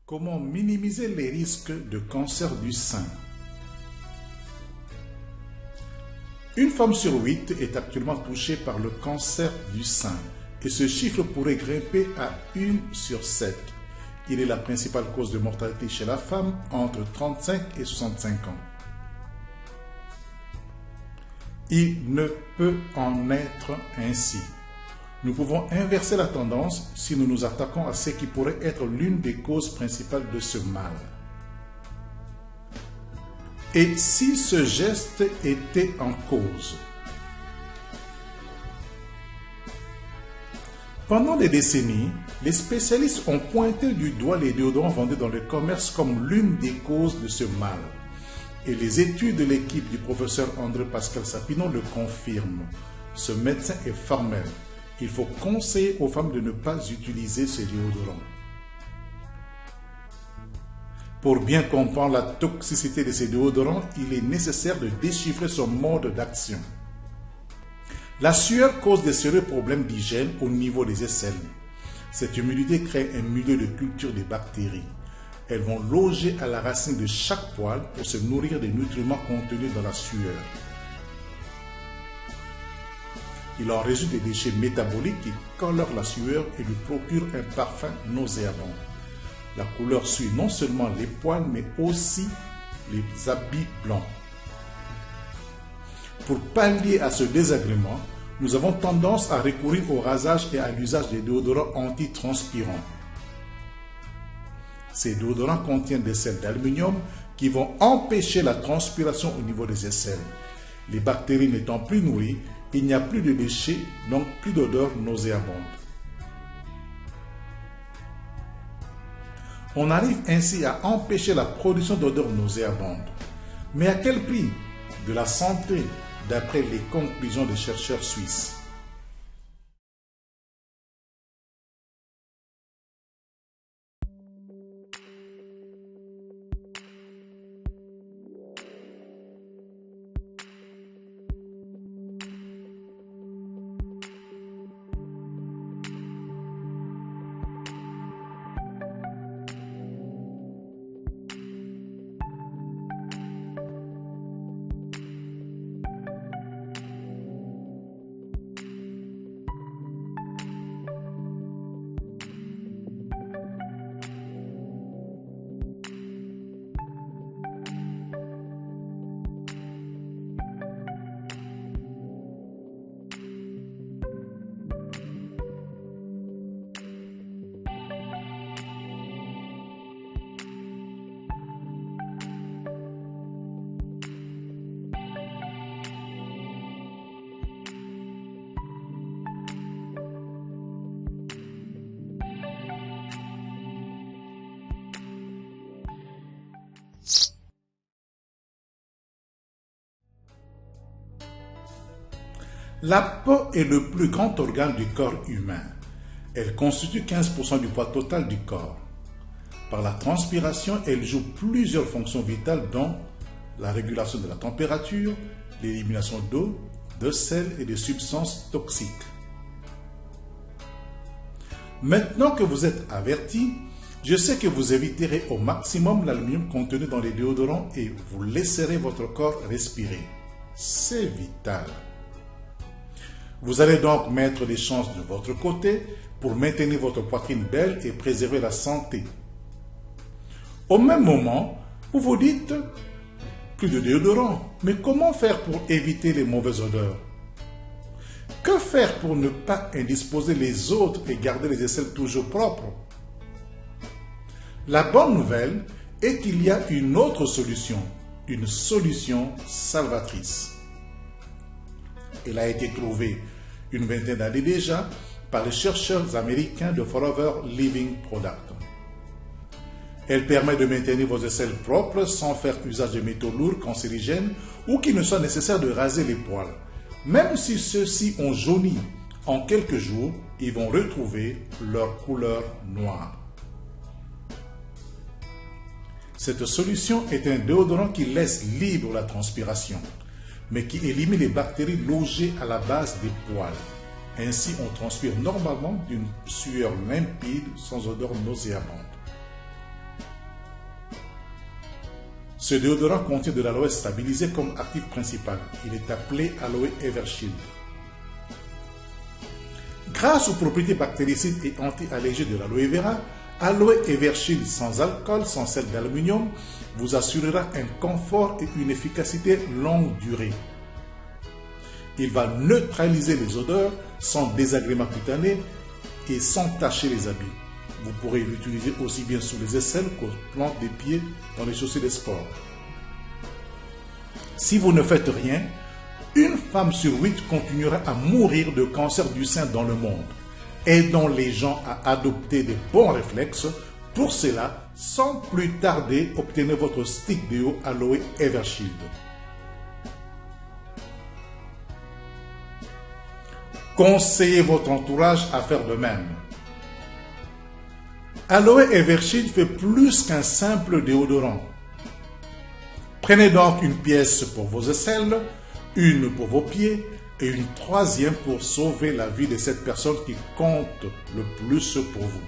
Comment minimiser les risques de cancer du sein? Une femme sur 8 est actuellement touchée par le cancer du sein et ce chiffre pourrait grimper à 1 sur 7. Il est la principale cause de mortalité chez la femme entre 35 et 65 ans. Il ne peut en être ainsi. Nous pouvons inverser la tendance si nous nous attaquons à ce qui pourrait être l'une des causes principales de ce mal. Et si ce geste était en cause? Pendant des décennies, les spécialistes ont pointé du doigt les déodorants vendus dans le commerce comme l'une des causes de ce mal. Et les études de l'équipe du professeur André Pascal Sapineau le confirment. Ce médecin est formel. Il faut conseiller aux femmes de ne pas utiliser ces déodorants. Pour bien comprendre la toxicité de ces déodorants, il est nécessaire de déchiffrer son mode d'action. La sueur cause de sérieux problèmes d'hygiène au niveau des aisselles. Cette humidité crée un milieu de culture des bactéries. Elles vont loger à la racine de chaque poil pour se nourrir des nutriments contenus dans la sueur. Il en résulte des déchets métaboliques qui colorent la sueur et lui procurent un parfum nauséabond. La couleur suit non seulement les poils, mais aussi les habits blancs. Pour pallier à ce désagrément, nous avons tendance à recourir au rasage et à l'usage des déodorants antitranspirants. Ces déodorants contiennent des sels d'aluminium qui vont empêcher la transpiration au niveau des aisselles. Les bactéries n'étant plus nourries, il n'y a plus de déchets, donc plus d'odeur nauséabonde. On arrive ainsi à empêcher la production d'odeurs nauséabondes. Mais à quel prix? De la santé, d'après les conclusions des chercheurs suisses. La peau est le plus grand organe du corps humain. Elle constitue 15% du poids total du corps. Par la transpiration, elle joue plusieurs fonctions vitales dont la régulation de la température, l'élimination d'eau, de sel et de substances toxiques. Maintenant que vous êtes avertis, je sais que vous éviterez au maximum l'aluminium contenu dans les déodorants et vous laisserez votre corps respirer. C'est vital. Vous allez donc mettre les chances de votre côté pour maintenir votre poitrine belle et préserver la santé. Au même moment, vous vous dites « plus de déodorant, mais comment faire pour éviter les mauvaises odeurs ?» Que faire pour ne pas indisposer les autres et garder les aisselles toujours propres? La bonne nouvelle est qu'il y a une autre solution, une solution salvatrice. Elle a été trouvée une vingtaine d'années déjà par les chercheurs américains de Forever Living Product. Elle permet de maintenir vos aisselles propres sans faire usage de métaux lourds cancérigènes ou qu'il ne soit nécessaire de raser les poils. Même si ceux-ci ont jauni, en quelques jours, ils vont retrouver leur couleur noire. Cette solution est un déodorant qui laisse libre la transpiration, mais qui élimine les bactéries logées à la base des poils. Ainsi, on transpire normalement d'une sueur limpide sans odeur nauséabonde. Ce déodorant contient de l'aloe stabilisé comme actif principal. Il est appelé Aloe Evershield. Grâce aux propriétés bactéricides et anti-allergiques de l'aloe vera, Aloe Evershield sans alcool, sans sel d'aluminium, vous assurera un confort et une efficacité longue durée. Il va neutraliser les odeurs sans désagréments cutanés et sans tacher les habits. Vous pourrez l'utiliser aussi bien sous les aisselles qu'aux plantes des pieds dans les chaussées de sport. Si vous ne faites rien, une femme sur 8 continuera à mourir de cancer du sein dans le monde. Aidons les gens à adopter des bons réflexes. Pour cela, sans plus tarder, obtenez votre stick déo Aloe Evershield. Conseillez votre entourage à faire de même. Aloe Evershield fait plus qu'un simple déodorant. Prenez donc une pièce pour vos aisselles, une pour vos pieds et une troisième pour sauver la vie de cette personne qui compte le plus pour vous.